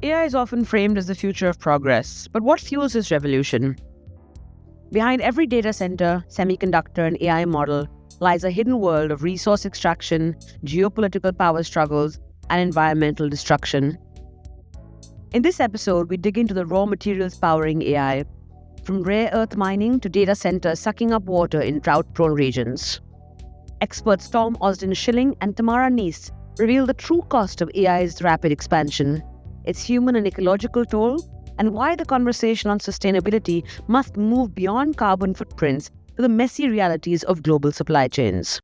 AI is often framed as the future of progress, but what fuels this revolution? Behind every data center, semiconductor, and AI model lies a hidden world of resource extraction, geopolitical power struggles, and environmental destruction. In this episode, we dig into the raw materials powering AI, from rare earth mining to data centers sucking up water in drought-prone regions. Experts Özden-Schilling and Tamara Neese reveal the true cost of AI's rapid expansion, its human and ecological toll, and why the conversation on sustainability must move beyond carbon footprints to the messy realities of global supply chains.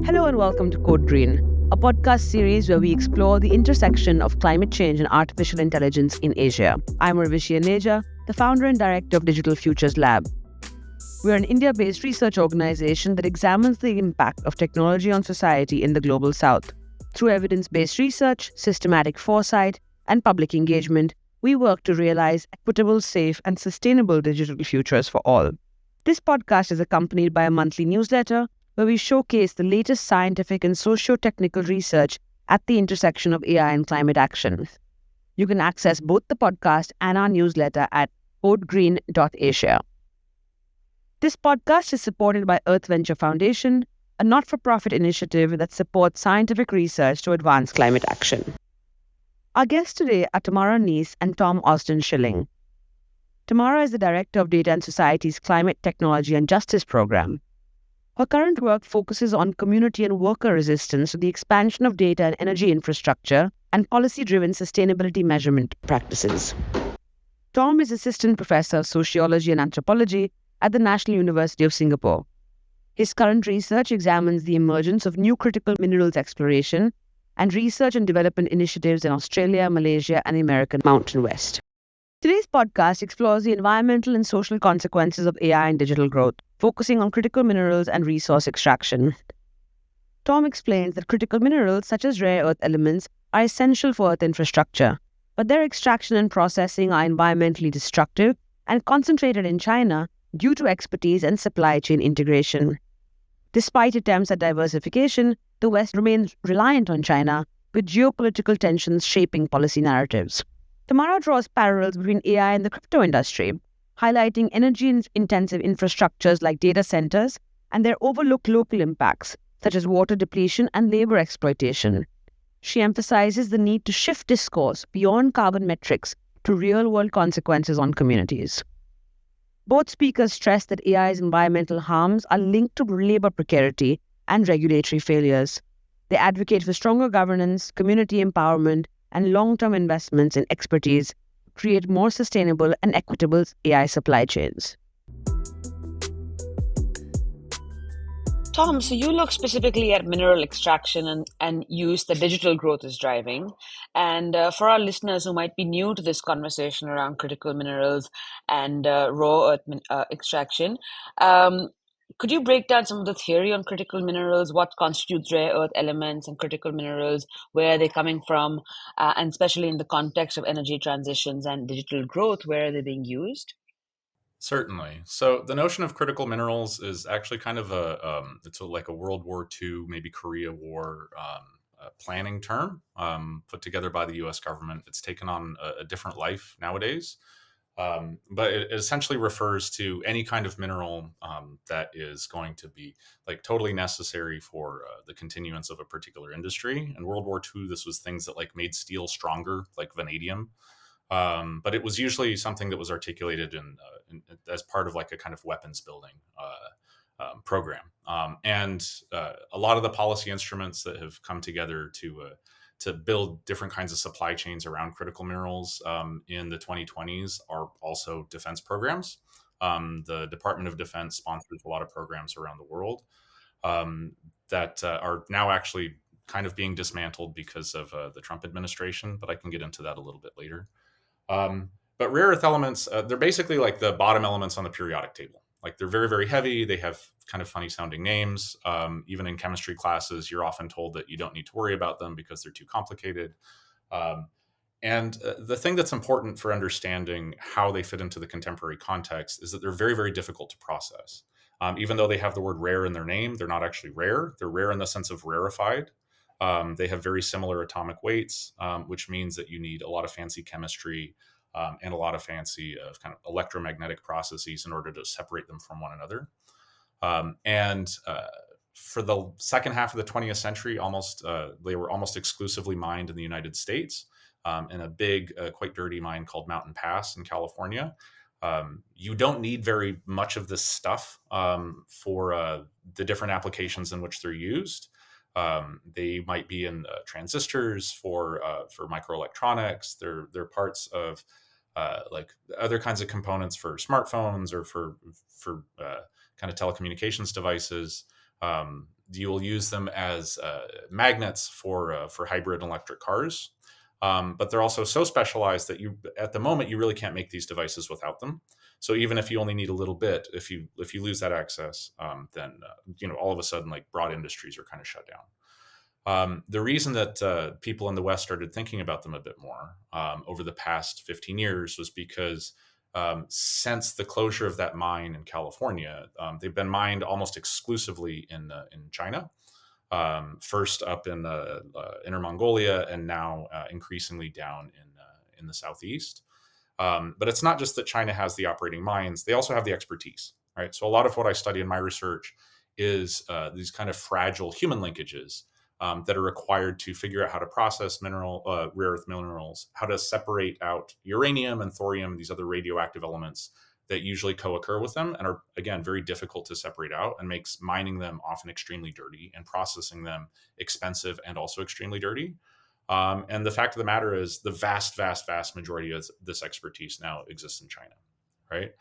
Hello and welcome to Code Green, a podcast series where we explore the intersection of climate change and artificial intelligence in Asia. I'm Ravishi Aneja, the founder and director of Digital Futures Lab. We're an India-based research organization that examines the impact of technology on society in the global south. Through evidence-based research, systematic foresight, and public engagement, we work to realize equitable, safe, and sustainable digital futures for all. This podcast is accompanied by a monthly newsletter where we showcase the latest scientific and socio-technical research at the intersection of AI and climate action. You can access both the podcast and our newsletter at codegreen.asia. This podcast is supported by Earth Venture Foundation, a not-for-profit initiative that supports scientific research to advance climate action. Our guests today are Tamara Neese and Özden-Schilling. Tamara is the Director of Data and Society's Climate, Technology and Justice program. Her current work focuses on community and worker resistance to the expansion of data and energy infrastructure and policy-driven sustainability measurement practices. Tom is Assistant Professor of Sociology and Anthropology at the National University of Singapore. His current research examines the emergence of new critical minerals exploration and research and development initiatives in Australia, Malaysia, and the American Mountain West. Today's podcast explores the environmental and social consequences of AI and digital growth, focusing on critical minerals and resource extraction. Tom explains that critical minerals, such as rare earth elements, are essential for Earth infrastructure, but their extraction and processing are environmentally destructive and concentrated in China due to expertise and supply chain integration. Despite attempts at diversification, the West remains reliant on China, with geopolitical tensions shaping policy narratives. Tamara draws parallels between AI and the crypto industry, highlighting energy-intensive infrastructures like data centers and their overlooked local impacts, such as water depletion and labor exploitation. She emphasizes the need to shift discourse beyond carbon metrics to real-world consequences on communities. Both speakers stress that AI's environmental harms are linked to labor precarity and regulatory failures. They advocate for stronger governance, community empowerment, and long-term investments in expertise to create more sustainable and equitable AI supply chains. Tom, so you look specifically at mineral extraction and use that digital growth is driving. And for our listeners who might be new to this conversation around critical minerals and raw earth extraction, could you break down some of the theory on critical minerals? What constitutes rare earth elements and critical minerals? Where are they coming from? And especially in the context of energy transitions and digital growth, where are they being used? Certainly. So the notion of critical minerals is actually kind of like a World War II, maybe Korea War planning term put together by the U.S. government. It's taken on a different life nowadays, but it essentially refers to any kind of mineral that is going to be like totally necessary for the continuance of a particular industry. In World War II, this was things that like made steel stronger, like vanadium. But it was usually something that was articulated as part of like a kind of weapons building program. And a lot of the policy instruments that have come together to build different kinds of supply chains around critical minerals in the 2020s are also defense programs. The Department of Defense sponsors a lot of programs around the world that are now actually kind of being dismantled because of the Trump administration, but I can get into that a little bit later. But rare earth elements, they're basically like the bottom elements on the periodic table. Like they're very, very heavy. They have kind of funny sounding names. Even in chemistry classes, you're often told that you don't need to worry about them because they're too complicated. And the thing that's important for understanding how they fit into the contemporary context is that they're very, very difficult to process. Even though they have the word rare in their name, they're not actually rare. They're rare in the sense of rarefied. They have very similar atomic weights, which means that you need a lot of fancy chemistry and a lot of fancy kind of electromagnetic processes in order to separate them from one another. And for the second half of the 20th century, they were almost exclusively mined in the United States in a big, quite dirty mine called Mountain Pass in California. You don't need very much of this stuff for the different applications in which they're used. They might be in transistors for microelectronics. They're parts of like other kinds of components for smartphones or for kind of telecommunications devices. You will use them as magnets for hybrid electric cars. But they're also so specialized that at the moment, you really can't make these devices without them. So even if you only need a little bit, if you lose that access, then all of a sudden, like broad industries are kind of shut down. The reason that people in the West started thinking about them a bit more over the past 15 years was because since the closure of that mine in California, they've been mined almost exclusively in China. First up in Inner Mongolia, and now increasingly down in the southeast. But it's not just that China has the operating mines; they also have the expertise, right? So a lot of what I study in my research is these kind of fragile human linkages that are required to figure out how to process rare earth minerals, how to separate out uranium and thorium, these other radioactive elements that usually co-occur with them and are, again, very difficult to separate out, and makes mining them often extremely dirty and processing them expensive and also extremely dirty. And the fact of the matter is the vast, vast, vast majority of this expertise now exists in China, right?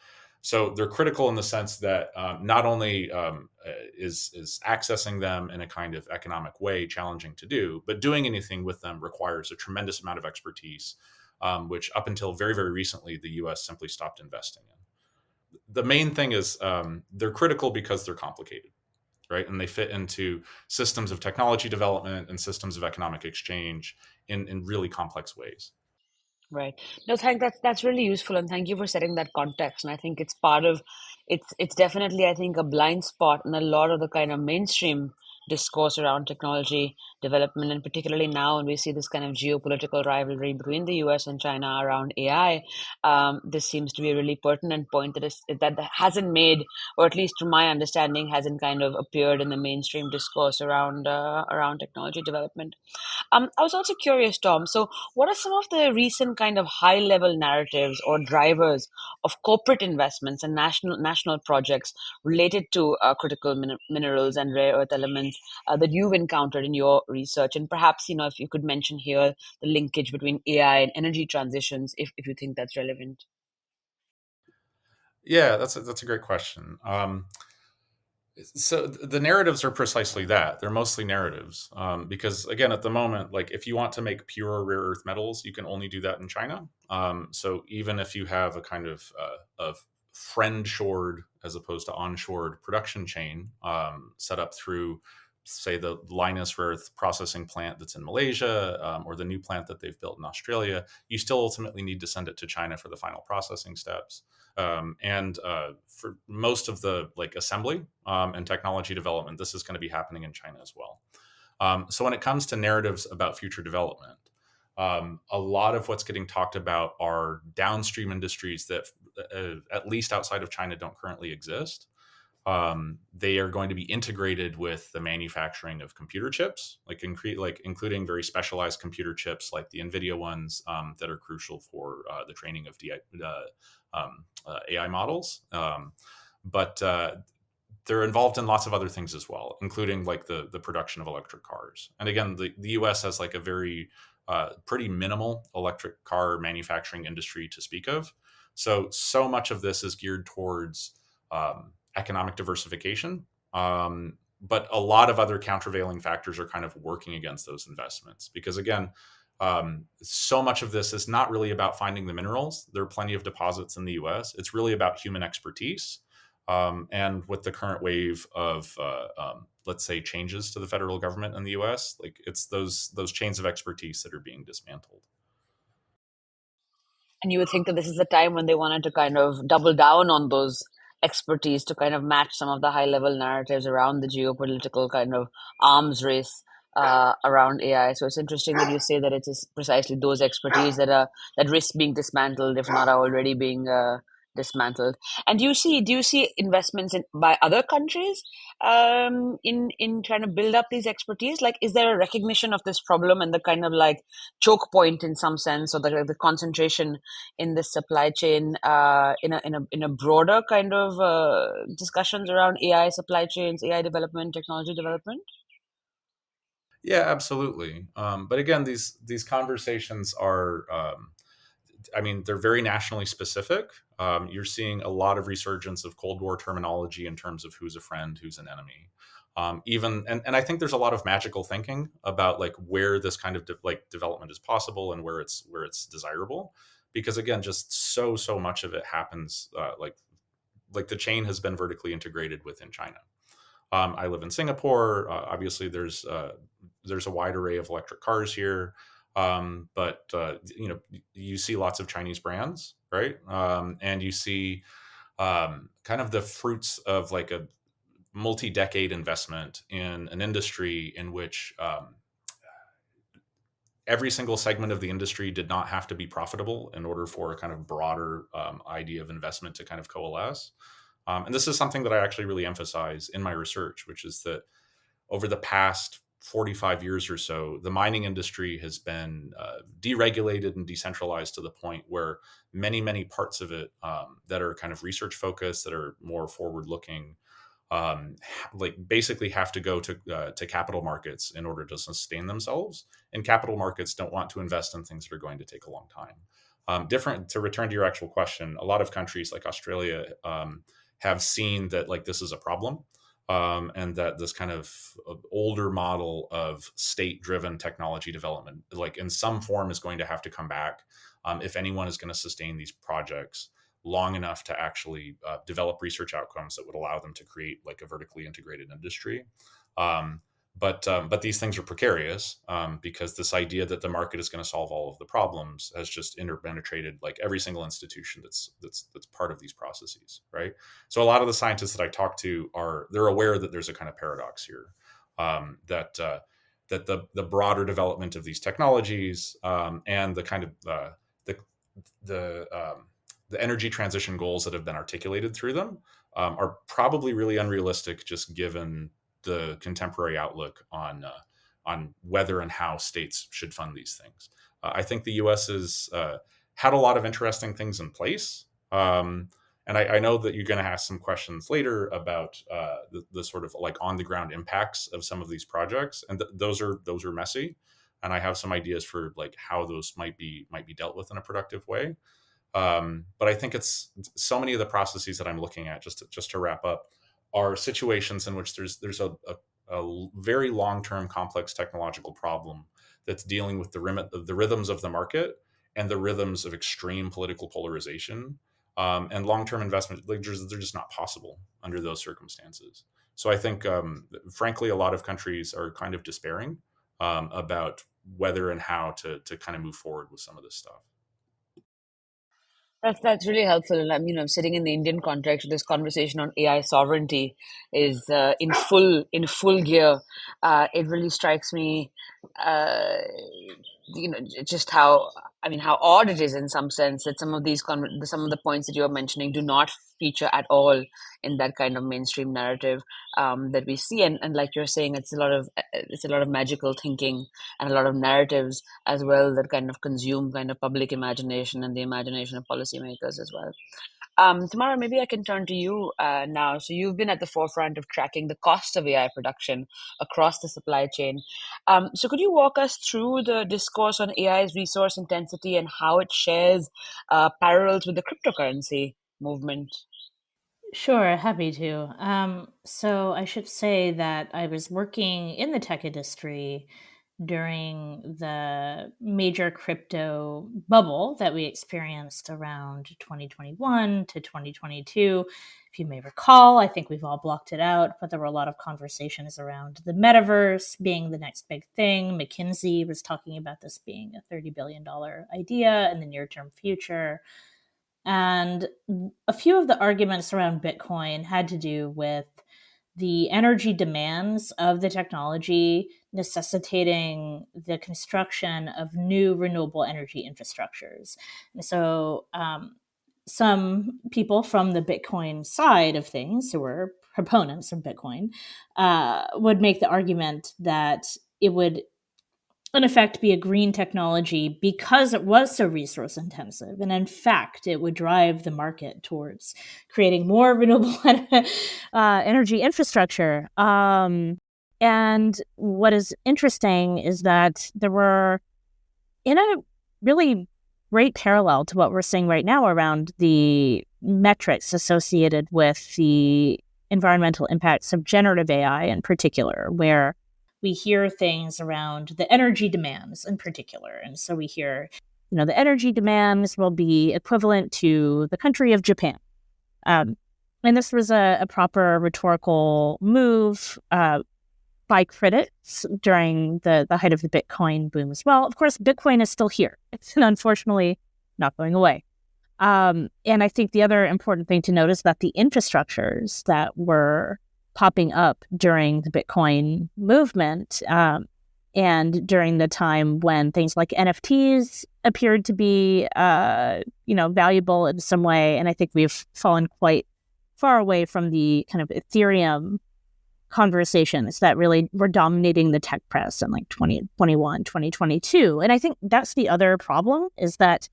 So they're critical in the sense that not only is accessing them in a kind of economic way challenging to do, but doing anything with them requires a tremendous amount of expertise, which up until very, very recently, the US simply stopped investing in. The main thing is they're critical because they're complicated, right? And they fit into systems of technology development and systems of economic exchange in really complex ways. Right. No, that's really useful, and thank you for setting that context. And I think it's part of it's definitely, I think, a blind spot in a lot of the kind of mainstream discourse around technology development, and particularly now when we see this kind of geopolitical rivalry between the US and China around AI. This seems to be a really pertinent point that hasn't made, or at least to my understanding, hasn't kind of appeared in the mainstream discourse around technology development. I was also curious, Tom. So, what are some of the recent kind of high-level narratives or drivers of corporate investments and national projects related to critical minerals and rare earth elements that you've encountered in your research? And perhaps, if you could mention here the linkage between AI and energy transitions, if you think that's relevant. Yeah, that's a great question. So the narratives are precisely that. They're mostly narratives because, again, at the moment, like if you want to make pure rare earth metals, you can only do that in China. So even if you have a kind of friend-shored as opposed to onshored production chain set up through, say, the Lynas rare earth processing plant that's in Malaysia or the new plant that they've built in Australia, you still ultimately need to send it to China for the final processing steps. And for most of the like assembly and technology development, this is going to be happening in China as well. So when it comes to narratives about future development, a lot of what's getting talked about are downstream industries that, at least outside of China, don't currently exist. They are going to be integrated with the manufacturing of computer chips, including very specialized computer chips like the NVIDIA ones that are crucial for the training of AI models. But they're involved in lots of other things as well, including like the production of electric cars. And again, the US has like a very pretty minimal electric car manufacturing industry to speak of. So much of this is geared towards economic diversification. But a lot of other countervailing factors are kind of working against those investments because, again, so much of this is not really about finding the minerals. There are plenty of deposits in the US. It's really about human expertise. And with the current wave of, let's say, changes to the federal government in the US, like it's those chains of expertise that are being dismantled. And you would think that this is the time when they wanted to kind of double down on those expertise to kind of match some of the high level narratives around the geopolitical kind of arms race around AI. So it's interesting that you say that it is precisely those expertise that risk being dismantled, if not are already being dismantled. And do you see investments in by other countries in trying to build up these expertise? Like, is there a recognition of this problem and the kind of like choke point in some sense, or the concentration in the supply chain in a broader kind of discussions around AI supply chains, AI development, technology development? Yeah, absolutely. But again, these conversations are, I mean, they're very nationally specific. You're seeing a lot of resurgence of Cold War terminology in terms of who's a friend, who's an enemy. Even and I think there's a lot of magical thinking about like where this kind of development is possible and where it's desirable, because again, just so much of it happens like the chain has been vertically integrated within China. I live in Singapore. Obviously, there's a wide array of electric cars here, but you see lots of Chinese brands, right? And you see kind of the fruits of like a multi-decade investment in an industry in which every single segment of the industry did not have to be profitable in order for a kind of broader idea of investment to kind of coalesce. And this is something that I actually really emphasize in my research, which is that over the past 45 years or so, the mining industry has been deregulated and decentralized to the point where many parts of it that are kind of research focused, that are more forward looking, like basically have to go to capital markets in order to sustain themselves. And capital markets don't want to invest in things that are going to take a long time. Different to return to your actual question, a lot of countries like Australia have seen that like this is a problem, and that this kind of older model of state-driven technology development, like in some form, is going to have to come back if anyone is going to sustain these projects long enough to actually develop research outcomes that would allow them to create like a vertically integrated industry. Um, but these things are precarious because this idea that the market is going to solve all of the problems has just interpenetrated like every single institution that's part of these processes, right? So a lot of the scientists that I talk to they're aware that there's a kind of paradox here, that the broader development of these technologies and the kind of the the the energy transition goals that have been articulated through them are probably really unrealistic, just given the contemporary outlook on whether and how states should fund these things. I think the U.S. has had a lot of interesting things in place, and I know that you're going to ask some questions later about the sort of like on the ground impacts of some of these projects, and those are messy, and I have some ideas for like how those might be dealt with in a productive way. But I think it's so many of the processes that I'm looking at, just to wrap up, are situations in which there's a very long term complex technological problem that's dealing with the rhythms of the market and the rhythms of extreme political polarization, and long term investment. Like, they're just not possible under those circumstances. So I think, frankly, a lot of countries are kind of despairing about whether and how to kind of move forward with some of this stuff. That's really helpful. And I'm sitting in the Indian context. This conversation on AI sovereignty is in full gear. It really strikes me, uh, just how odd it is in some sense that some of the points that you're mentioning do not feature at all in that kind of mainstream narrative that we see. And like you're saying, it's a lot of magical thinking and a lot of narratives as well that kind of consume kind of public imagination and the imagination of policymakers as well. Tamara, maybe I can turn to you now. So you've been at the forefront of tracking the cost of AI production across the supply chain. So could you walk us through the discourse on AI's resource intensity and how it shares parallels with the cryptocurrency movement? Sure, happy to. So I should say that I was working in the tech industry during the major crypto bubble that we experienced around 2021 to 2022. If you may recall, I think we've all blocked it out, but there were a lot of conversations around the metaverse being the next big thing. McKinsey was talking about this being a $30 billion idea in the near term future. And a few of the arguments around Bitcoin had to do with the energy demands of the technology, necessitating the construction of new renewable energy infrastructures. And so some people from the Bitcoin side of things, who were proponents of Bitcoin, would make the argument that it would in effect be a green technology because it was so resource intensive. And in fact, it would drive the market towards creating more renewable energy infrastructure. And what is interesting is that there were, in a really great parallel to what we're seeing right now around the metrics associated with the environmental impacts of generative AI in particular, where we hear things around the energy demands in particular. And so we hear, the energy demands will be equivalent to the country of Japan. And this was a proper rhetorical move by critics during the height of the Bitcoin boom as well. Of course, Bitcoin is still here. It's unfortunately not going away. And I think the other important thing to note is that the infrastructures that were popping up during the Bitcoin movement and during the time when things like NFTs appeared to be, valuable in some way. And I think we've fallen quite far away from the kind of Ethereum conversations that really were dominating the tech press in like 2021, 2022. And I think that's the other problem, is that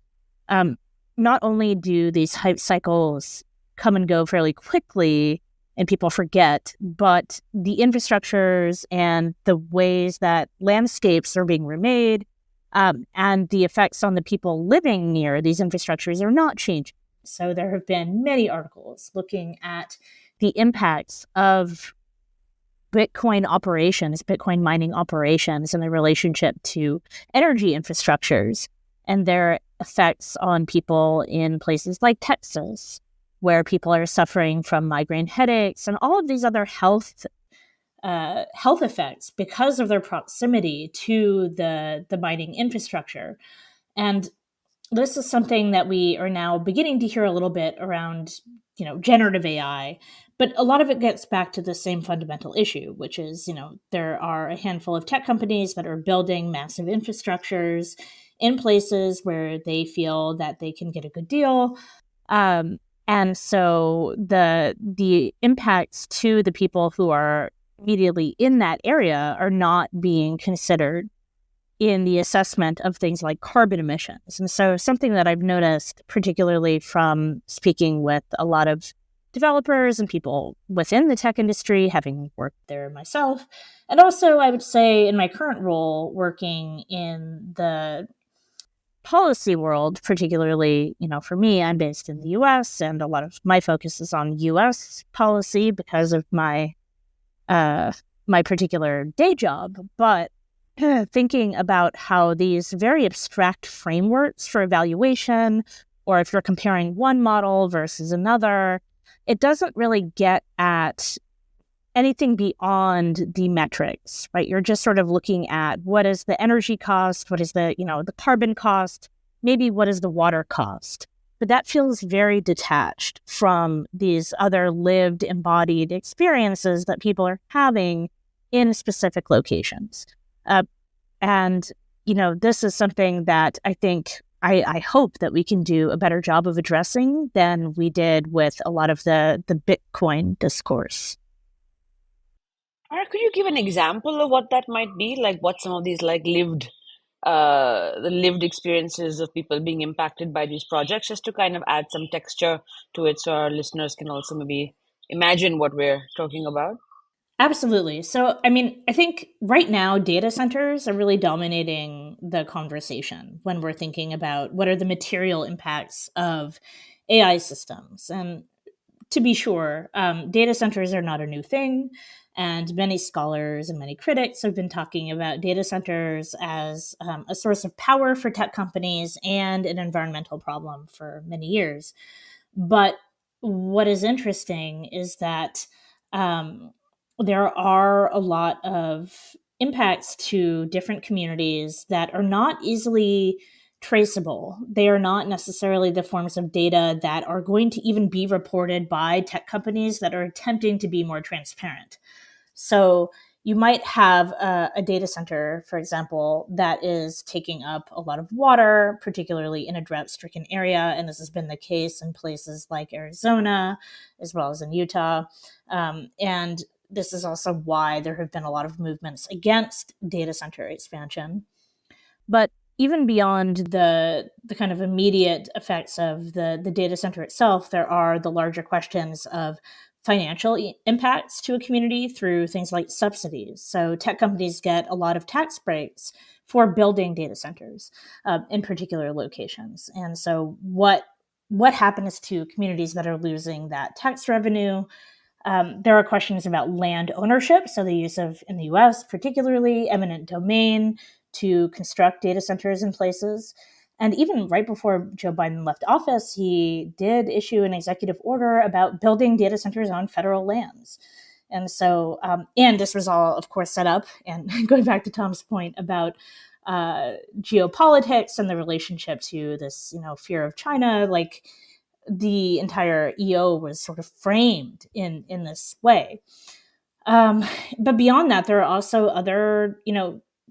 not only do these hype cycles come and go fairly quickly and people forget, but the infrastructures and the ways that landscapes are being remade and the effects on the people living near these infrastructures are not changing. So there have been many articles looking at the impacts of Bitcoin operations, Bitcoin mining operations, and their relationship to energy infrastructures and their effects on people in places like Texas, where people are suffering from migraine headaches and all of these other health effects because of their proximity to the mining infrastructure. And this is something that we are now beginning to hear a little bit around, generative AI. But a lot of it gets back to the same fundamental issue, which is, there are a handful of tech companies that are building massive infrastructures in places where they feel that they can get a good deal. And so the impacts to the people who are immediately in that area are not being considered in the assessment of things like carbon emissions. And so something that I've noticed, particularly from speaking with a lot of developers and people within the tech industry, having worked there myself, and also I would say in my current role working in the policy world, particularly, for me, I'm based in the US and a lot of my focus is on US policy because of my my particular day job. But thinking about how these very abstract frameworks for evaluation, or if you're comparing one model versus another, it doesn't really get at anything beyond the metrics, right? You're just sort of looking at what is the energy cost, what is the, the carbon cost, maybe what is the water cost. But that feels very detached from these other lived, embodied experiences that people are having in specific locations. And, this is something that I think I hope that we can do a better job of addressing than we did with a lot of the Bitcoin discourse. Ara, could you give an example of what that might be? Like what some of these the lived experiences of people being impacted by these projects, just to kind of add some texture to it so our listeners can also maybe imagine what we're talking about? Absolutely. So, I think right now data centers are really dominating the conversation when we're thinking about what are the material impacts of AI systems. And to be sure, data centers are not a new thing. And many scholars and many critics have been talking about data centers as a source of power for tech companies and an environmental problem for many years. But what is interesting is that there are a lot of impacts to different communities that are not easily traceable. They are not necessarily the forms of data that are going to even be reported by tech companies that are attempting to be more transparent. So you might have a data center, for example, that is taking up a lot of water, particularly in a drought-stricken area. And this has been the case in places like Arizona, as well as in Utah. And this is also why there have been a lot of movements against data center expansion. But even beyond the kind of immediate effects of the data center itself, there are the larger questions of financial impacts to a community through things like subsidies. So tech companies get a lot of tax breaks for building data centers in particular locations. And so what happens to communities that are losing that tax revenue? There are questions about land ownership, so the use of, in the US particularly, eminent domain to construct data centers in places. And even right before Joe Biden left office, he did issue an executive order about building data centers on federal lands. And so, and this was all, of course, set up. And going back to Tom's point about geopolitics and the relationship to this, fear of China, like the entire EO was sort of framed in this way. But beyond that, there are also other,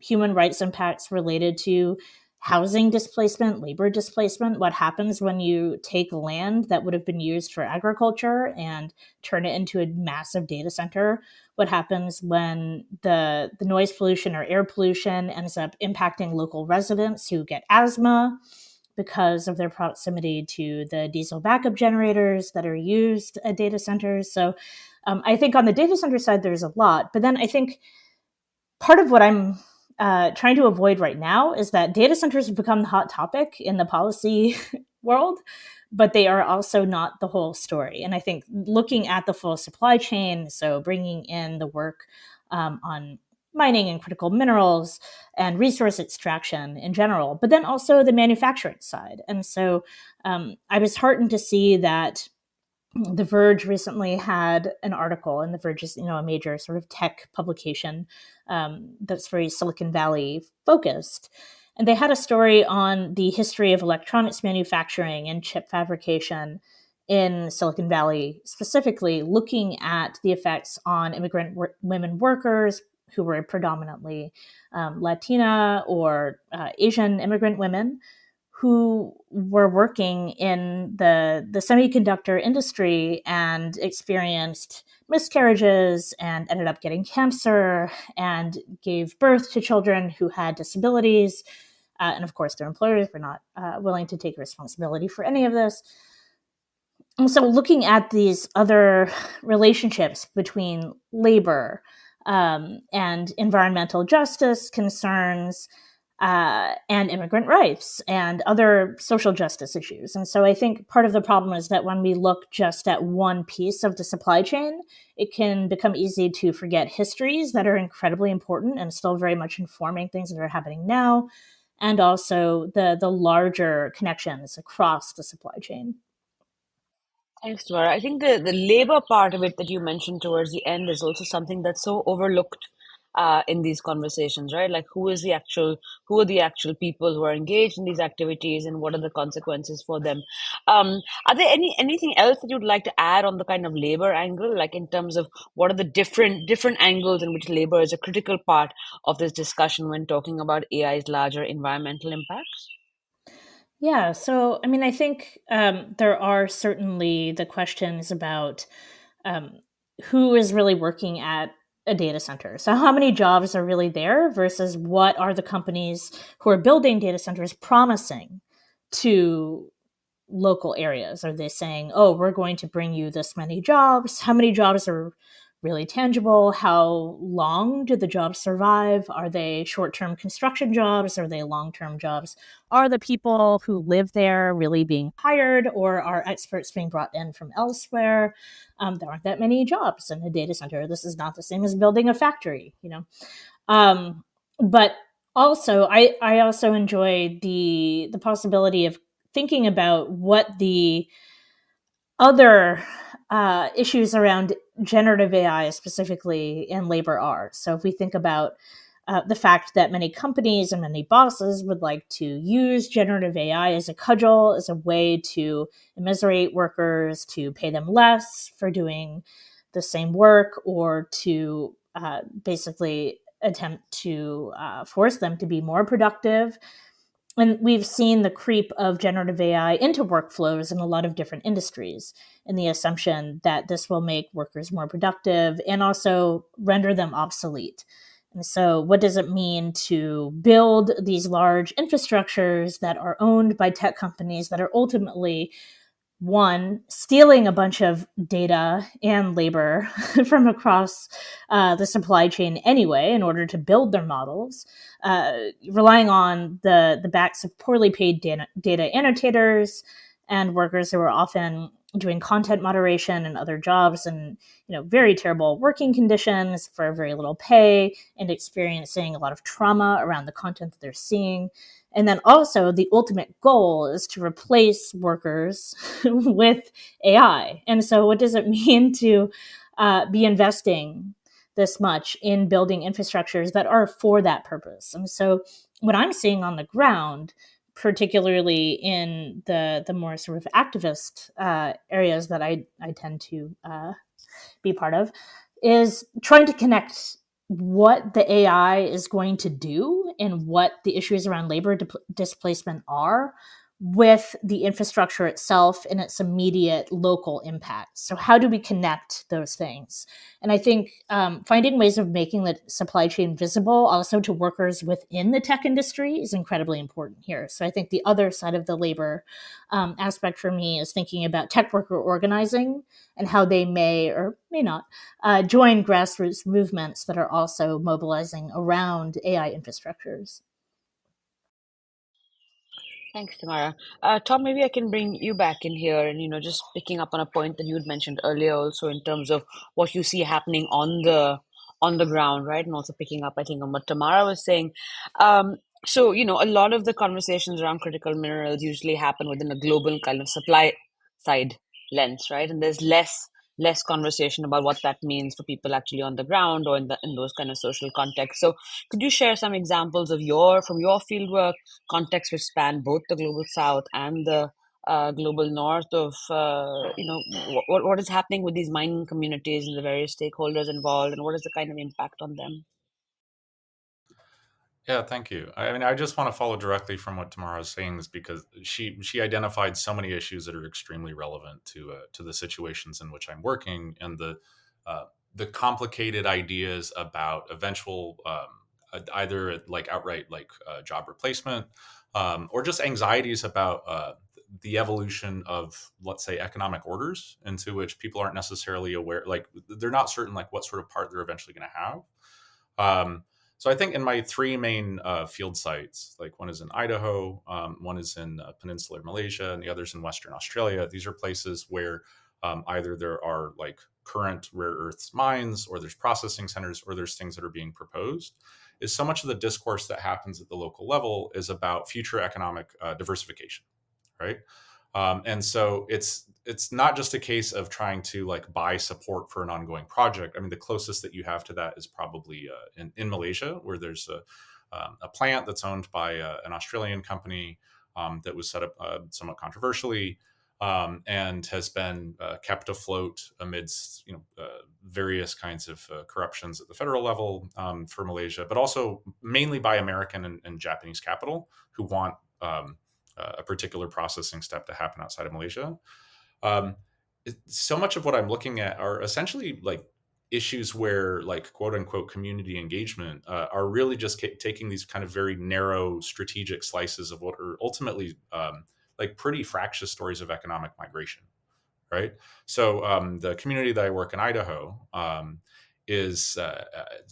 human rights impacts related to housing displacement, labor displacement. What happens when you take land that would have been used for agriculture and turn it into a massive data center? What happens when the noise pollution or air pollution ends up impacting local residents who get asthma because of their proximity to the diesel backup generators that are used at data centers? So I think on the data center side, there's a lot. But then I think part of what I'm trying to avoid right now is that data centers have become the hot topic in the policy world, but they are also not the whole story. And I think looking at the full supply chain, so bringing in the work on mining and critical minerals and resource extraction in general, but then also the manufacturing side. And so I was heartened to see that The Verge recently had an article, and The Verge is, a major sort of tech publication that's very Silicon Valley focused. And they had a story on the history of electronics manufacturing and chip fabrication in Silicon Valley, specifically looking at the effects on immigrant women workers who were predominantly Latina or Asian immigrant women who were working in the semiconductor industry and experienced miscarriages and ended up getting cancer and gave birth to children who had disabilities. And of course, their employers were not willing to take responsibility for any of this. And so looking at these other relationships between labor and environmental justice concerns, and immigrant rights and other social justice issues. And so I think part of the problem is that when we look just at one piece of the supply chain, it can become easy to forget histories that are incredibly important and still very much informing things that are happening now, and also the larger connections across the supply chain. Thanks, Tamara. I think the labor part of it that you mentioned towards the end is also something that's so overlooked in these conversations, right? Like who are the actual people who are engaged in these activities, and what are the consequences for them? Are there anything else that you'd like to add on the kind of labor angle, like in terms of what are the different angles in which labor is a critical part of this discussion when talking about AI's larger environmental impacts? Yeah, so I think there are certainly the questions about um, who is really working at a data center. So, how many jobs are really there versus what are the companies who are building data centers promising to local areas? Are they saying, oh, we're going to bring you this many jobs? How many jobs are really tangible? How long do the jobs survive? Are they short-term construction jobs? Are they long-term jobs? Are the people who live there really being hired, or are experts being brought in from elsewhere? There aren't that many jobs in a data center. This is not the same as building a factory, But also, I also enjoy the possibility of thinking about what the other issues around generative AI specifically in labor are. So if we think about the fact that many companies and many bosses would like to use generative AI as a cudgel, as a way to immiserate workers, to pay them less for doing the same work, or to basically attempt to force them to be more productive. And we've seen the creep of generative AI into workflows in a lot of different industries, and the assumption that this will make workers more productive and also render them obsolete. And so, what does it mean to build these large infrastructures that are owned by tech companies that are ultimately, one, stealing a bunch of data and labor from across the supply chain anyway in order to build their models, relying on the backs of poorly paid data annotators and workers who are often doing content moderation and other jobs in very terrible working conditions for very little pay and experiencing a lot of trauma around the content that they're seeing. And then also the ultimate goal is to replace workers with AI. And so what does it mean to be investing this much in building infrastructures that are for that purpose? And so what I'm seeing on the ground, particularly in the more sort of activist areas that I tend to be part of, is trying to connect what the AI is going to do and what the issues around labor displacement are with the infrastructure itself and its immediate local impact. So how do we connect those things? And I think finding ways of making the supply chain visible also to workers within the tech industry is incredibly important here. So I think the other side of the labor aspect for me is thinking about tech worker organizing and how they may or may not join grassroots movements that are also mobilizing around AI infrastructures. Thanks, Tamara. Tom, maybe I can bring you back in here and, just picking up on a point that you'd mentioned earlier also in terms of what you see happening on the ground, right? And also picking up, I think, on what Tamara was saying. So, a lot of the conversations around critical minerals usually happen within a global kind of supply side lens, right? And there's less conversation about what that means for people actually on the ground or in those kind of social contexts. So could you share some examples of from your fieldwork contexts which span both the global south and the global north of what is happening with these mining communities and the various stakeholders involved, and what is the kind of impact on them? Yeah, thank you. I mean, I just want to follow directly from what Tamara is saying, is because she identified so many issues that are extremely relevant to the situations in which I'm working, and the complicated ideas about eventual either like outright like job replacement, or just anxieties about the evolution of, let's say, economic orders into which people aren't necessarily aware, like they're not certain like what sort of part they're eventually going to have. So I think in my three main field sites, like one is in Idaho, one is in peninsular Malaysia, and the other's in Western Australia. These are places where either there are like current rare earths mines, or there's processing centers, or there's things that are being proposed. Is so much of the discourse that happens at the local level is about future economic diversification, right? And so it's not just a case of trying to like buy support for an ongoing project. I mean, the closest that you have to that is probably in Malaysia, where there's a plant that's owned by an Australian company that was set up somewhat controversially, and has been kept afloat amidst various kinds of corruptions at the federal level for Malaysia, but also mainly by American and Japanese capital who want a particular processing step to happen outside of Malaysia. So much of what I'm looking at are essentially like issues where like quote unquote community engagement are really just taking these kind of very narrow strategic slices of what are ultimately like pretty fractious stories of economic migration, right? So the community that I work in Idaho is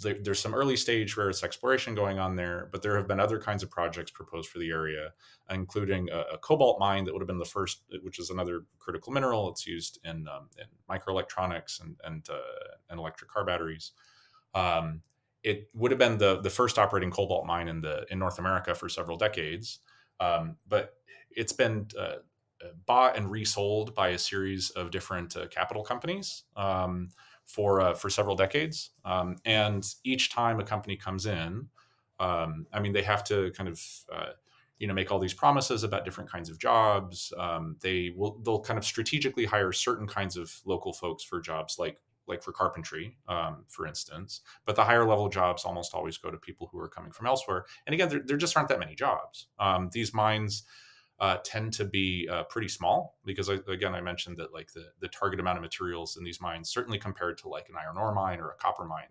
there's some early stage rare earths exploration going on there, but there have been other kinds of projects proposed for the area, including a cobalt mine that would have been the first, which is another critical mineral. It's used in microelectronics and electric car batteries. It would have been the first operating cobalt mine in North America for several decades, but it's been bought and resold by a series of different capital companies for several decades. And each time a company comes in, I mean, they have to kind of make all these promises about different kinds of jobs. They'll kind of strategically hire certain kinds of local folks for jobs like like for carpentry, for instance. But the higher level jobs almost always go to people who are coming from elsewhere. And again, there just aren't that many jobs. These mines tend to be pretty small because, again, I mentioned that like the target amount of materials in these mines, certainly compared to like an iron ore mine or a copper mine,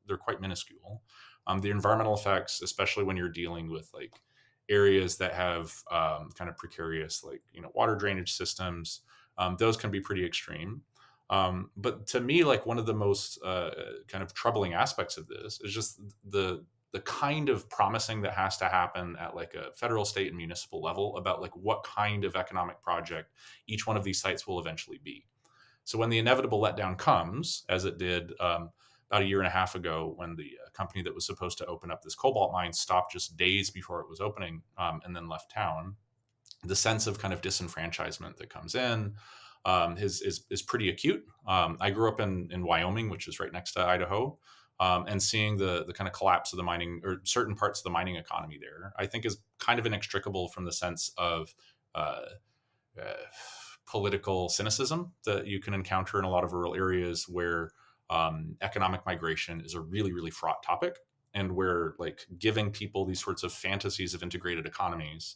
they're quite minuscule. The environmental effects, especially when you're dealing with like areas that have kind of precarious, like water drainage systems, those can be pretty extreme. But to me, like one of the most kind of troubling aspects of this is just the kind of promising that has to happen at like a federal, state, and municipal level about like what kind of economic project each one of these sites will eventually be. So when the inevitable letdown comes, as it did about a year and a half ago, when the company that was supposed to open up this cobalt mine stopped just days before it was opening, and then left town, the sense of kind of disenfranchisement that comes in is pretty acute. I grew up in Wyoming, which is right next to Idaho. And seeing the kind of collapse of the mining or certain parts of the mining economy there, I think is kind of inextricable from the sense of uh, uh, political cynicism that you can encounter in a lot of rural areas where economic migration is a really, really fraught topic, and where like giving people these sorts of fantasies of integrated economies,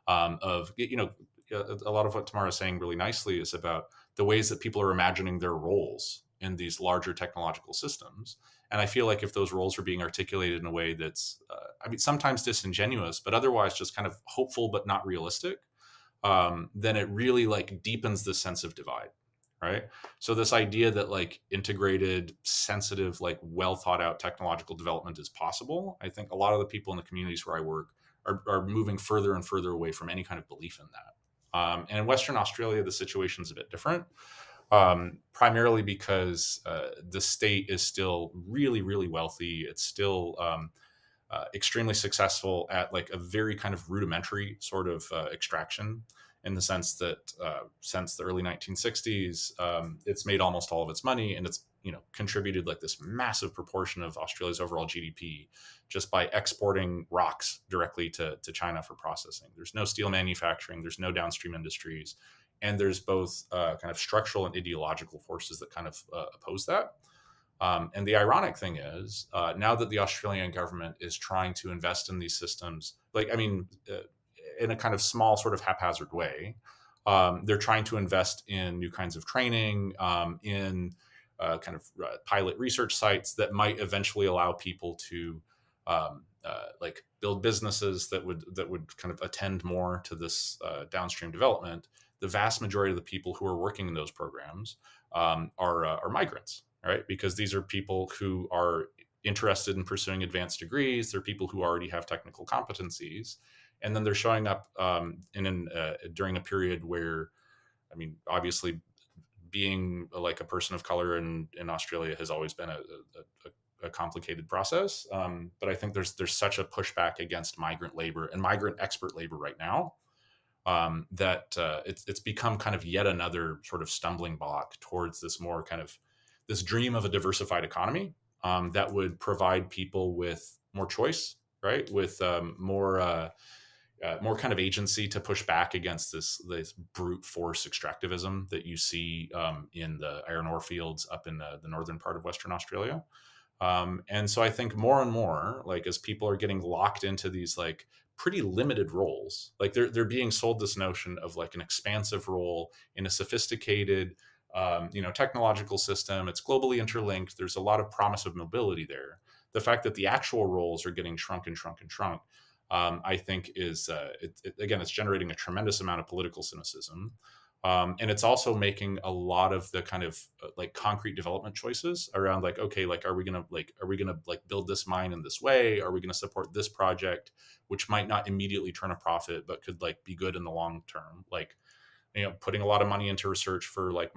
of a lot of what Tamara is saying really nicely is about the ways that people are imagining their roles in these larger technological systems. And I feel like if those roles are being articulated in a way that's, sometimes disingenuous, but otherwise just kind of hopeful but not realistic, then it really like deepens the sense of divide, right? So this idea that like integrated, sensitive, like well thought out technological development is possible, I think a lot of the people in the communities where I work are moving further and further away from any kind of belief in that. And in Western Australia, the situation is a bit different, primarily because the state is still really, really wealthy. It's still extremely successful at like a very kind of rudimentary sort of extraction, in the sense that since the early 1960s, it's made almost all of its money, and it's contributed like this massive proportion of Australia's overall GDP just by exporting rocks directly to China for processing. There's no steel manufacturing, there's no downstream industries, and there's both kind of structural and ideological forces that kind of oppose that. And the ironic thing is, now that the Australian government is trying to invest in these systems, in a kind of small, sort of haphazard way, they're trying to invest in new kinds of training, in pilot research sites that might eventually allow people to like build businesses that would kind of attend more to this downstream development. The vast majority of the people who are working in those programs are migrants, right? Because these are people who are interested in pursuing advanced degrees. They're people who already have technical competencies, and then they're showing up during a period where, obviously, being like a person of color in Australia has always been a complicated process. But I think there's such a pushback against migrant labor and migrant expert labor right now, that it's become kind of yet another sort of stumbling block towards this more kind of this dream of a diversified economy, that would provide people with more choice, right? With more kind of agency to push back against this brute force extractivism that you see in the iron ore fields up in the northern part of Western Australia. And so I think more and more, like as people are getting locked into these like pretty limited roles, like they're being sold this notion of like an expansive role in a sophisticated, technological system. It's globally interlinked. There's a lot of promise of mobility there. The fact that the actual roles are getting shrunk and shrunk and shrunk, I think is again, it's generating a tremendous amount of political cynicism. And it's also making a lot of the kind of like concrete development choices around like, okay, like, are we gonna build this mine in this way? Are we gonna support this project, which might not immediately turn a profit, but could like be good in the long term? Like, putting a lot of money into research for like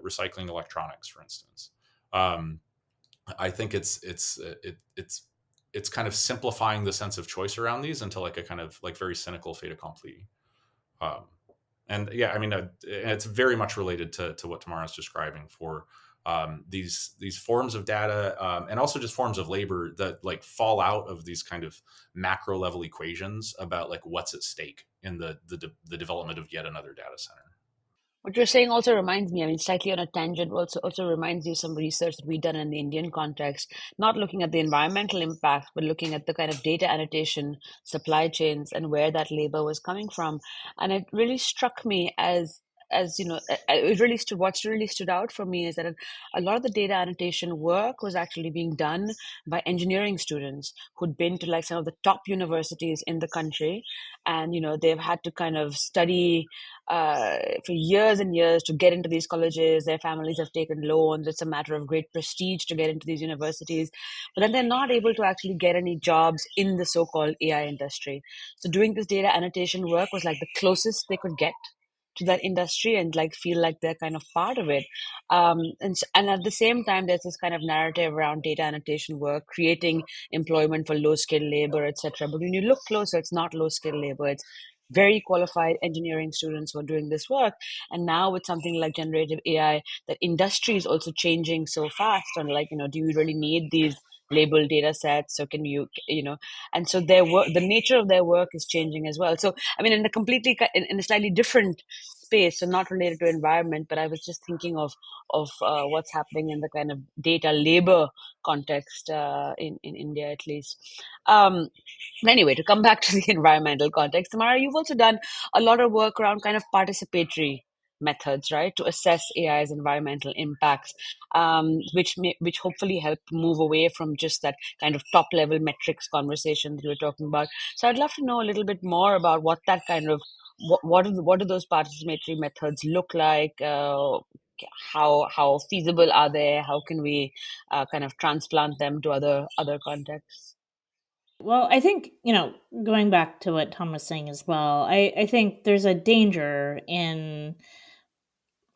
recycling electronics, for instance. I think it's kind of simplifying the sense of choice around these into like a kind of like very cynical fait accompli. Um, and yeah, it's very much related to what Tamara's describing for these forms of data, and also just forms of labor that like fall out of these kind of macro level equations about like what's at stake in the development of yet another data center. What you're saying also reminds me, I mean, slightly on a tangent, also reminds me of some research that we've done in the Indian context, not looking at the environmental impacts, but looking at the kind of data annotation, supply chains, and where that labor was coming from. And it really struck me as you know, it really what's really stood out for me is that a lot of the data annotation work was actually being done by engineering students who'd been to like some of the top universities in the country, and they've had to kind of study for years and years to get into these colleges. Their families have taken loans. It's a matter of great prestige to get into these universities. But then they're not able to actually get any jobs in the so-called AI industry. So doing this data annotation work was like the closest they could get to that industry and like feel like they're kind of part of it. And at the same time, there's this kind of narrative around data annotation work, creating employment for low-skilled labor, etc. But when you look closer, it's not low-skilled labor. It's very qualified engineering students who are doing this work. And now with something like generative AI, that industry is also changing so fast. And like, do you really need these labeled data sets? So can and so their work, the nature of their work is changing as well. So, I mean, in a slightly different space, so not related to environment, but I was just thinking of what's happening in the kind of data labor context in India, at least. But anyway, to come back to the environmental context, Tamara, you've also done a lot of work around kind of participatory methods, right, to assess AI's environmental impacts, which hopefully help move away from just that kind of top level metrics conversation that you were talking about. So I'd love to know a little bit more about what that kind of what do those participatory methods look like? How feasible are they? How can we kind of transplant them to other contexts? Well, I think, going back to what Tom was saying as well, I think there's a danger in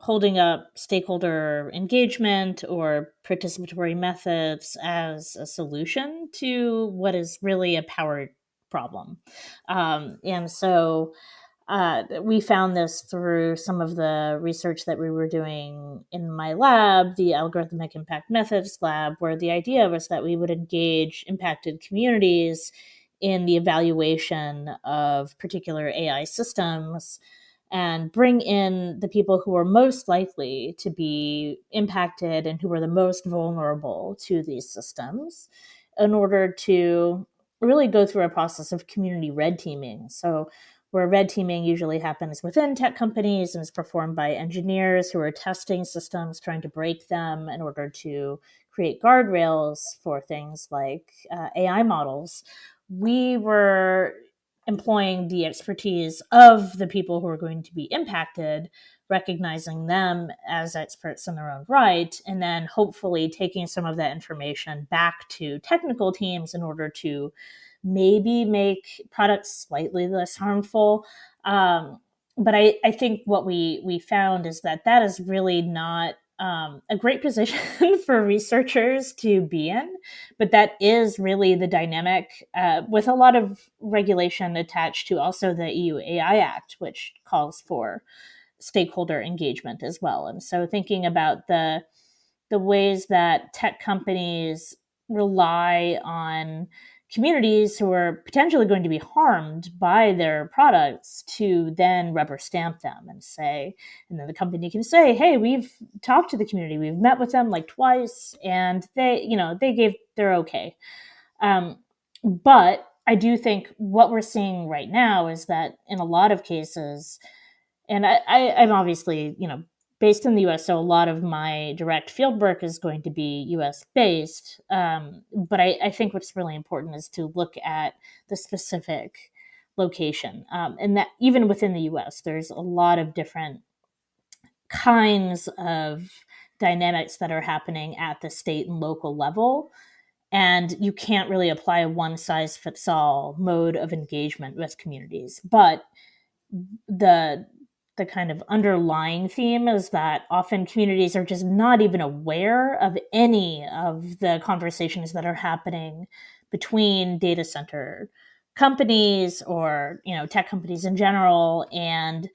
holding up stakeholder engagement or participatory methods as a solution to what is really a power problem. And so we found this through some of the research that we were doing in my lab, the Algorithmic Impact Methods lab, where the idea was that we would engage impacted communities in the evaluation of particular AI systems and bring in the people who are most likely to be impacted and who are the most vulnerable to these systems in order to really go through a process of community red teaming. So where red teaming usually happens within tech companies and is performed by engineers who are testing systems, trying to break them in order to create guardrails for things like AI models. We were employing the expertise of the people who are going to be impacted, recognizing them as experts in their own right, and then hopefully taking some of that information back to technical teams in order to maybe make products slightly less harmful. But I think what we found is that is really not a great position for researchers to be in, but that is really the dynamic with a lot of regulation attached to also the EU AI Act, which calls for stakeholder engagement as well. And so thinking about the ways that tech companies rely on communities who are potentially going to be harmed by their products to then rubber stamp them and say, and then the company can say, hey, we've talked to the community, we've met with them like twice, and they're okay. But I do think what we're seeing right now is that in a lot of cases, and I'm obviously, based in the US, so a lot of my direct field work is going to be US based. But I think what's really important is to look at the specific location. And that even within the US, there's a lot of different kinds of dynamics that are happening at the state and local level. And you can't really apply a one size fits all mode of engagement with communities. But the kind of underlying theme is that often communities are just not even aware of any of the conversations that are happening between data center companies or tech companies in general and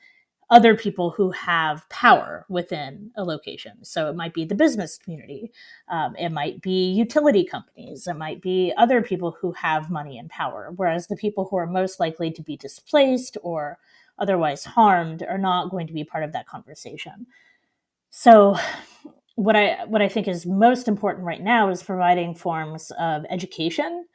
other people who have power within a location. So it might be the business community, it might be utility companies, it might be other people who have money and power, whereas the people who are most likely to be displaced or otherwise harmed are not going to be part of that conversation. So what I think is most important right now is providing forms of education.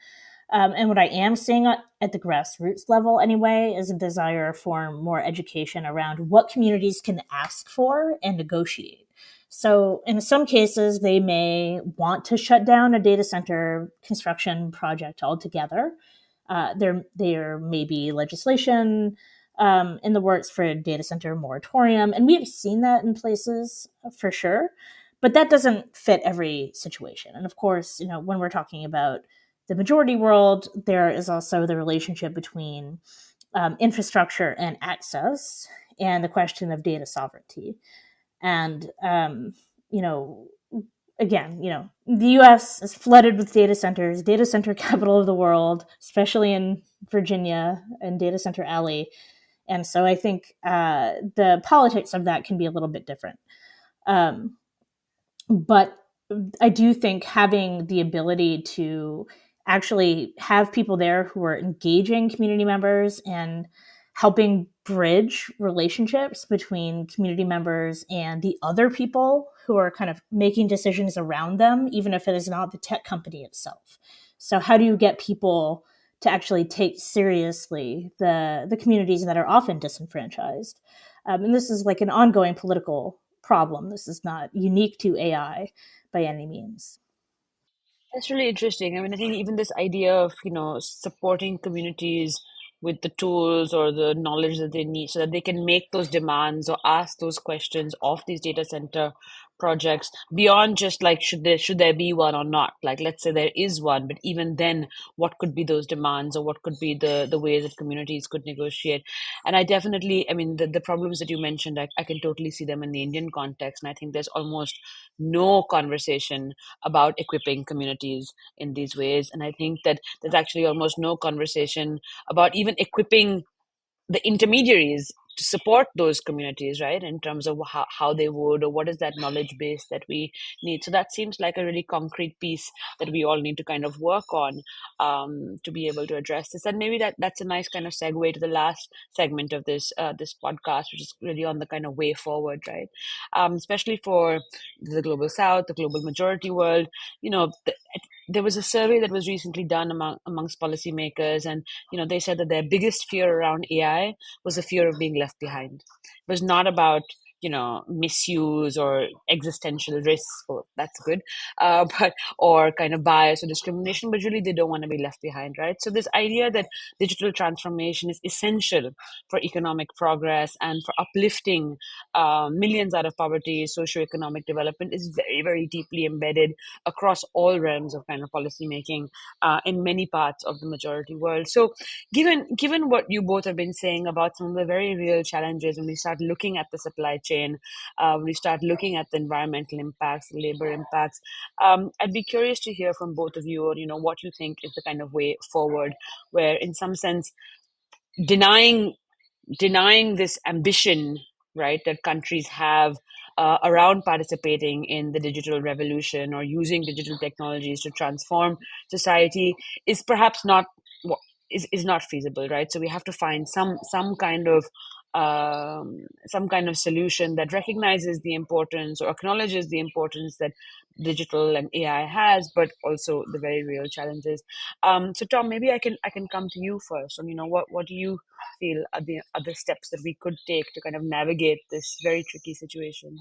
And what I am seeing at the grassroots level anyway is a desire for more education around what communities can ask for and negotiate. So in some cases, they may want to shut down a data center construction project altogether. There may be legislation in the works for a data center moratorium, and we've seen that in places for sure. But that doesn't fit every situation. And of course, when we're talking about the majority world, there is also the relationship between infrastructure and access, and the question of data sovereignty. And again, the U.S. is flooded with data centers, data center capital of the world, especially in Virginia and Data Center Alley. And so I think the politics of that can be a little bit different. But I do think having the ability to actually have people there who are engaging community members and helping bridge relationships between community members and the other people who are kind of making decisions around them, even if it is not the tech company itself. So how do you get people to actually take seriously the communities that are often disenfranchised? And this is like an ongoing political problem. This is not unique to AI by any means. That's really interesting. I mean, I think even this idea of, supporting communities with the tools or the knowledge that they need so that they can make those demands or ask those questions of these data center projects beyond just like should there be one or not. Like, let's say there is one, but even then, what could be those demands, or what could be the ways that communities could negotiate? And I definitely, I mean, the problems that you mentioned, I can totally see them in the Indian context. And I think there's almost no conversation about equipping communities in these ways. And I think that there's actually almost no conversation about even equipping the intermediaries to support those communities, right? In terms of how they would, or what is that knowledge base that we need. So that seems like a really concrete piece that we all need to kind of work on to be able to address this. And maybe that's a nice kind of segue to the last segment of this podcast, which is really on the kind of way forward, right? Especially for the global South, the global majority world. There was a survey that was recently done amongst policymakers, and they said that their biggest fear around AI was the fear of being left behind. It was not about misuse or existential risks. Well, that's good, but or kind of bias or discrimination. But really, they don't want to be left behind, right? So this idea that digital transformation is essential for economic progress and for uplifting millions out of poverty, socioeconomic development is very, very deeply embedded across all realms of kind of policymaking in many parts of the majority world. So, given what you both have been saying about some of the very real challenges when we start looking at the supply chain, when we start looking at the environmental impacts, the labor impacts, I'd be curious to hear from both of you, or what you think is the kind of way forward, where in some sense denying this ambition, right, that countries have around participating in the digital revolution or using digital technologies to transform society is perhaps not is not feasible, right? So we have to find some kind of solution that recognizes the importance or acknowledges the importance that digital and AI has, but also the very real challenges. So Tom, maybe I can come to you first. And what do you feel are the other steps that we could take to kind of navigate this very tricky situation?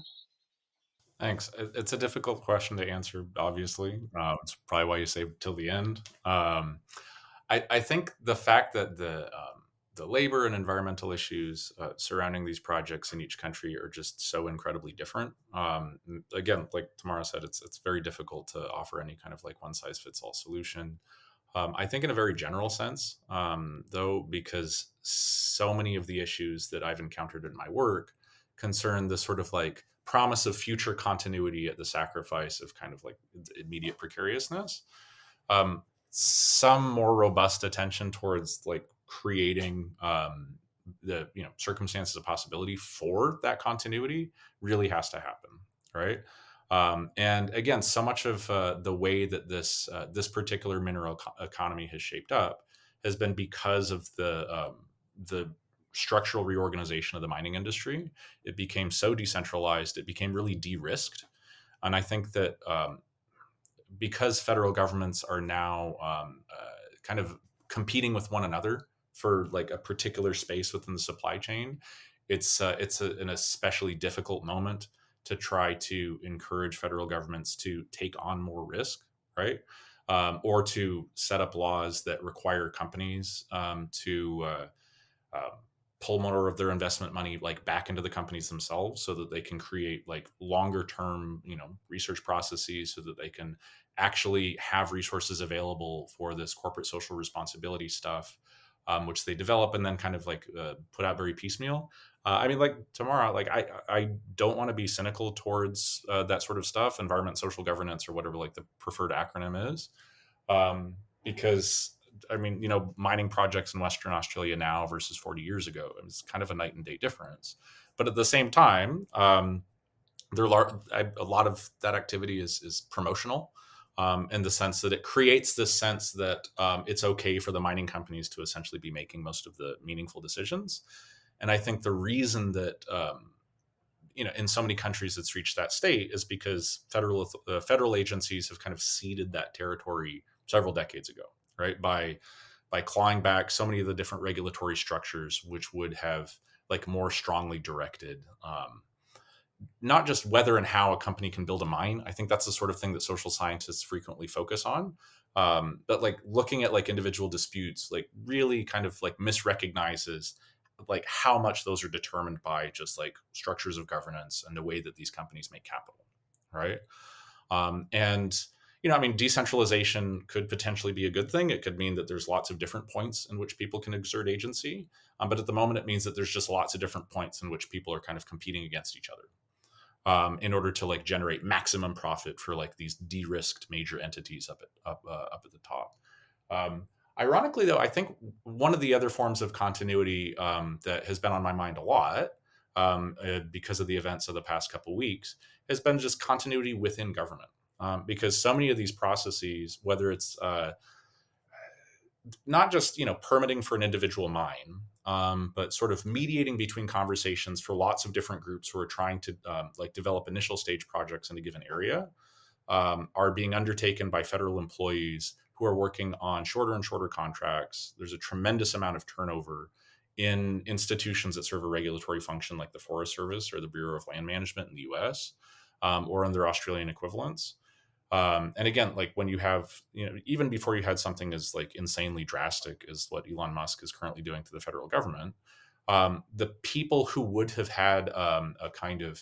Thanks. It's a difficult question to answer, obviously. It's probably why you saved till the end. I think the fact that the labor and environmental issues surrounding these projects in each country are just so incredibly different. Again, like Tamara said, it's very difficult to offer any kind of like one size fits all solution. I think in a very general sense, though, because so many of the issues that I've encountered in my work concern the sort of like promise of future continuity at the sacrifice of kind of like immediate precariousness. Some more robust attention towards like creating the circumstances of possibility for that continuity really has to happen, right? And again, so much of the way that this particular mineral economy has shaped up has been because of the structural reorganization of the mining industry. It became so decentralized, it became really de-risked. And I think that because federal governments are now kind of competing with one another for like a particular space within the supply chain, it's an especially difficult moment to try to encourage federal governments to take on more risk, right? Or to set up laws that require companies to um, pull more of their investment money like back into the companies themselves so that they can create like longer term research processes so that they can actually have resources available for this corporate social responsibility stuff, which they develop and then kind of like put out very piecemeal. I mean, like tomorrow, like I don't want to be cynical towards that sort of stuff, environment, social governance, or whatever like the preferred acronym is, because I mean, mining projects in Western Australia now versus 40 years ago, it's kind of a night and day difference. But at the same time, a lot of that activity is promotional, in the sense that it creates this sense that it's okay for the mining companies to essentially be making most of the meaningful decisions. And I think the reason that in so many countries it's reached that state is because federal agencies have kind of ceded that territory several decades ago, right? By clawing back so many of the different regulatory structures, which would have like more strongly directed not just whether and how a company can build a mine. I think that's the sort of thing that social scientists frequently focus on. But like looking at like individual disputes, like really kind of like misrecognizes like how much those are determined by just like structures of governance and the way that these companies make capital, right? And I mean, decentralization could potentially be a good thing. It could mean that there's lots of different points in which people can exert agency, but at the moment, it means that there's just lots of different points in which people are kind of competing against each other, in order to like generate maximum profit for like these de-risked major entities up at the top. Ironically, though, I think one of the other forms of continuity that has been on my mind a lot, because of the events of the past couple weeks, has been just continuity within government. Because so many of these processes, whether it's not just permitting for an individual mine, but sort of mediating between conversations for lots of different groups who are trying to like develop initial stage projects in a given area, are being undertaken by federal employees who are working on shorter and shorter contracts. There's a tremendous amount of turnover in institutions that serve a regulatory function like the Forest Service or the Bureau of Land Management in the US, or in their Australian equivalents. And again, like when you have, even before you had something as like insanely drastic as what Elon Musk is currently doing to the federal government, the people who would have had a kind of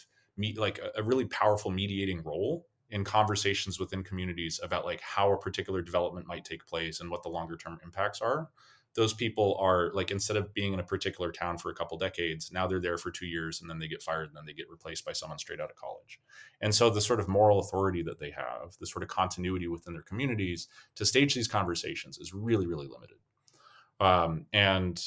like a really powerful mediating role in conversations within communities about like how a particular development might take place and what the longer term impacts are. Those people are like, instead of being in a particular town for a couple decades, now they're there for 2 years and then they get fired and then they get replaced by someone straight out of college. And so the sort of moral authority that they have, the sort of continuity within their communities to stage these conversations is really, really limited. And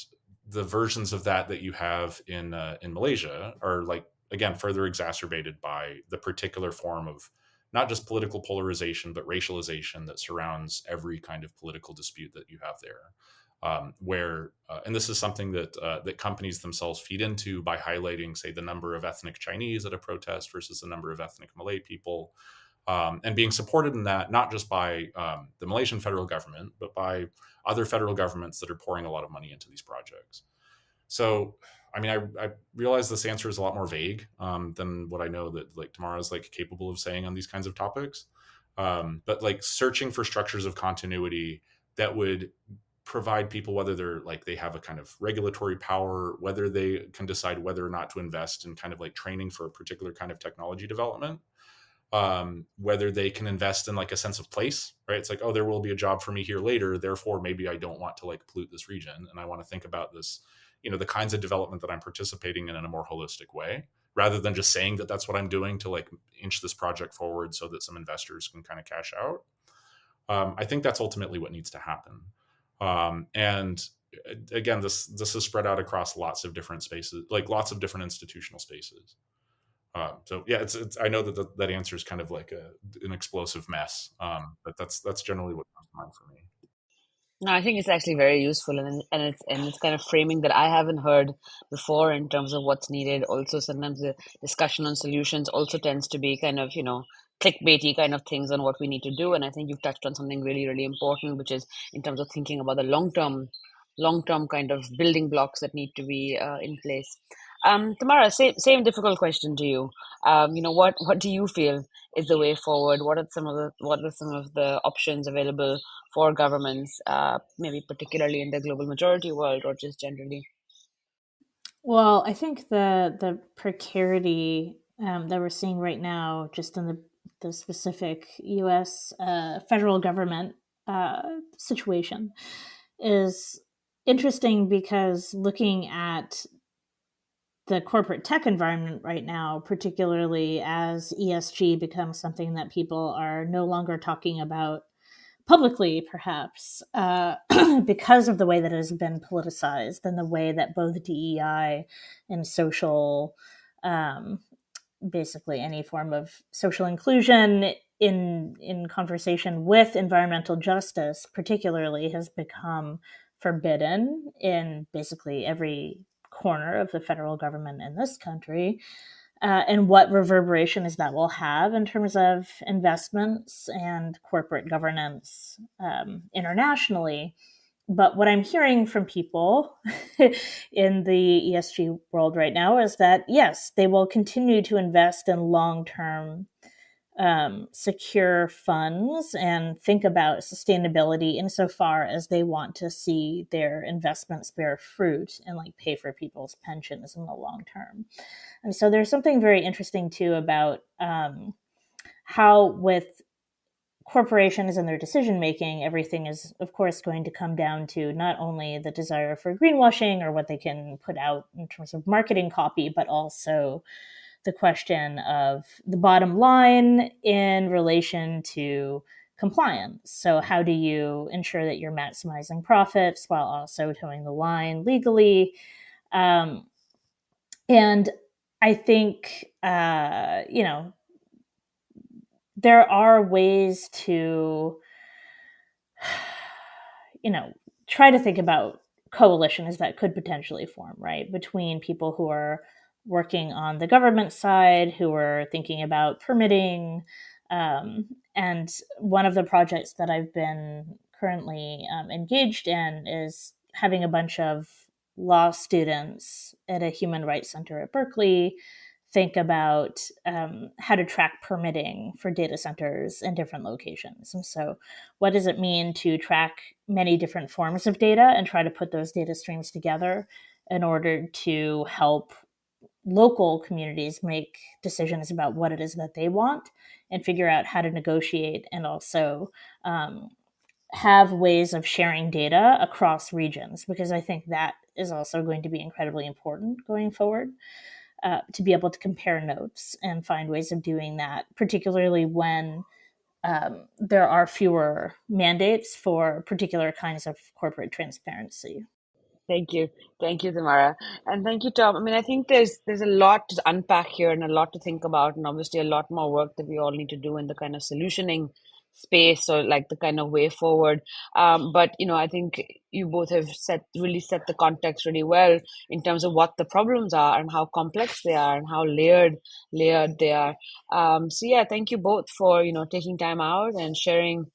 the versions of that you have in Malaysia are like, again, further exacerbated by the particular form of not just political polarization, but racialization that surrounds every kind of political dispute that you have there. Where and this is something that companies themselves feed into by highlighting, say, the number of ethnic Chinese at a protest versus the number of ethnic Malay people, and being supported in that not just by the Malaysian federal government, but by other federal governments that are pouring a lot of money into these projects. So, I mean, I realize this answer is a lot more vague than what I know that like Tamara is like capable of saying on these kinds of topics. But like searching for structures of continuity that would provide people, whether they're like they have a kind of regulatory power, whether they can decide whether or not to invest in kind of like training for a particular kind of technology development, whether they can invest in like a sense of place, right? It's like, oh, there will be a job for me here later, therefore maybe I don't want to like pollute this region, and I want to think about this, the kinds of development that I'm participating in a more holistic way, rather than just saying that that's what I'm doing to like inch this project forward so that some investors can kind of cash out. I think that's ultimately what needs to happen. And again, this is spread out across lots of different spaces, like lots of different institutional spaces. So yeah, it's I know that answer is kind of like an explosive mess, but that's generally what comes to mind for me. No, I think it's actually very useful, and it's kind of framing that I haven't heard before in terms of what's needed. Also, sometimes the discussion on solutions also tends to be kind of, clickbaity kind of things on what we need to do. And I think you've touched on something really, really important, which is in terms of thinking about the long term kind of building blocks that need to be in place. Tamara, same difficult question to you. What do you feel is the way forward? What are some of the options available for governments, maybe particularly in the global majority world or just generally? Well, I think the precarity that we're seeing right now, just in the specific U.S. Federal government situation, is interesting because looking at the corporate tech environment right now, particularly as ESG becomes something that people are no longer talking about publicly, perhaps, because of the way that it has been politicized and the way that both DEI and social, basically any form of social inclusion in conversation with environmental justice, particularly, has become forbidden in basically every corner of the federal government in this country. And what reverberation is that will have in terms of investments and corporate governance internationally. But what I'm hearing from people in the ESG world right now is that, yes, they will continue to invest in long-term secure funds and think about sustainability insofar as they want to see their investments bear fruit and like pay for people's pensions in the long term. And so there's something very interesting too about how with corporations and their decision making, everything is of course going to come down to not only the desire for greenwashing or what they can put out in terms of marketing copy, but also the question of the bottom line in relation to compliance. So how do you ensure that you're maximizing profits while also towing the line legally? And I think, there are ways to, try to think about coalitions that could potentially form, right, between people who are working on the government side, who are thinking about permitting. And one of the projects that I've been currently engaged in is having a bunch of law students at a human rights center at Berkeley think about how to track permitting for data centers in different locations. And so what does it mean to track many different forms of data and try to put those data streams together in order to help local communities make decisions about what it is that they want and figure out how to negotiate and also have ways of sharing data across regions, because I think that is also going to be incredibly important going forward, to be able to compare notes and find ways of doing that, particularly when there are fewer mandates for particular kinds of corporate transparency. Thank you. Thank you, Tamara. And thank you, Tom. I mean, I think there's a lot to unpack here and a lot to think about, and obviously a lot more work that we all need to do in the kind of solutioning space or like the kind of way forward. But I think you both have really set the context really well in terms of what the problems are and how complex they are and how layered they are. So yeah, thank you both for taking time out and sharing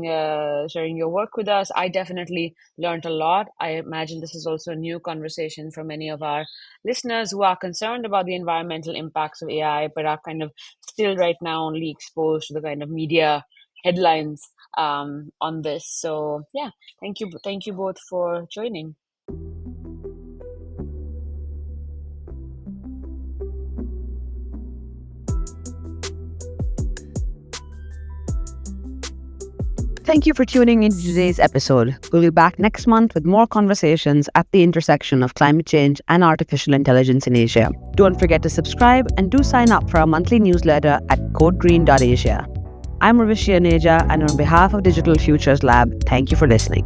your work with us. I definitely learned a lot. I imagine this is also a new conversation for many of our listeners who are concerned about the environmental impacts of AI, but are kind of still right now only exposed to the kind of media headlines on this. So yeah, thank you both for joining. Thank you for tuning into today's episode. We'll be back next month with more conversations at the intersection of climate change and artificial intelligence in Asia. Don't forget to subscribe and do sign up for our monthly newsletter at codegreen.asia. I'm Ravishya Neja, and on behalf of Digital Futures Lab, thank you for listening.